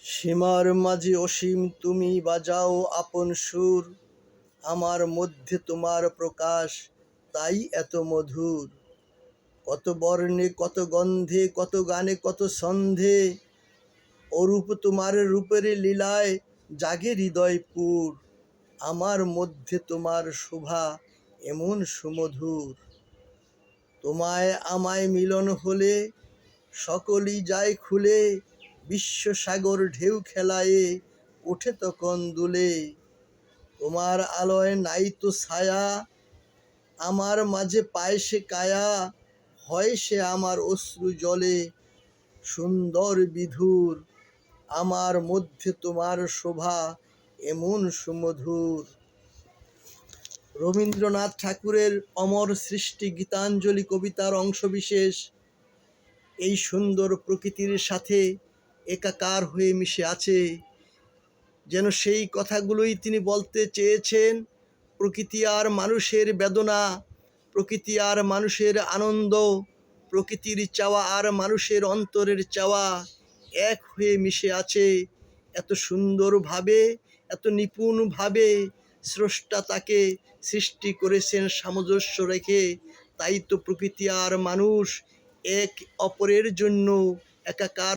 সীমার মাঝে অসীম তুমি বাজাও আপন সুর, আমার মধ্যে তোমার প্রকাশ তাই এত মধুর। কত বর্ণে কত গন্ধে কত গানে কত ছন্দে, অরূপ তোমার রূপের লীলায় জাগে হৃদয় পুর। আমার মধ্যে তোমার শোভা এমন সুমধুর। তোমায় আমায় মিলন হলে সকলই যায় খুলে, বিশ্বসাগর ঢেউ খেলায়ে ওঠে তখন দুলে। তোমার আলোয় নাই তো ছায়া, আমার মাঝে পায় সে কায়া, হয় সে আমার অশ্রু জলে সুন্দর বিধুর। আমার মধ্যে তোমার শোভা এমন সুমধুর। রবীন্দ্রনাথ ঠাকুরের অমর সৃষ্টি গীতাঞ্জলি কবিতার অংশবিশেষ এই সুন্দর প্রকৃতির সাথে একাকার হয়ে মিশে আছে। যেন সেই কথাগুলোই তিনি বলতে চেয়েছেন। প্রকৃতি আর মানুষের বেদনা, প্রকৃতি আর মানুষের আনন্দ, প্রকৃতির চাওয়া আর মানুষের অন্তরের চাওয়া এক হয়ে মিশে আছে। এত সুন্দরভাবে, এত নিপুণভাবে স্রষ্টা তাকে সৃষ্টি করেছেন সামঞ্জস্য রেখে। তাই তো প্রকৃতি আর মানুষ এক অপরের জন্য একাকার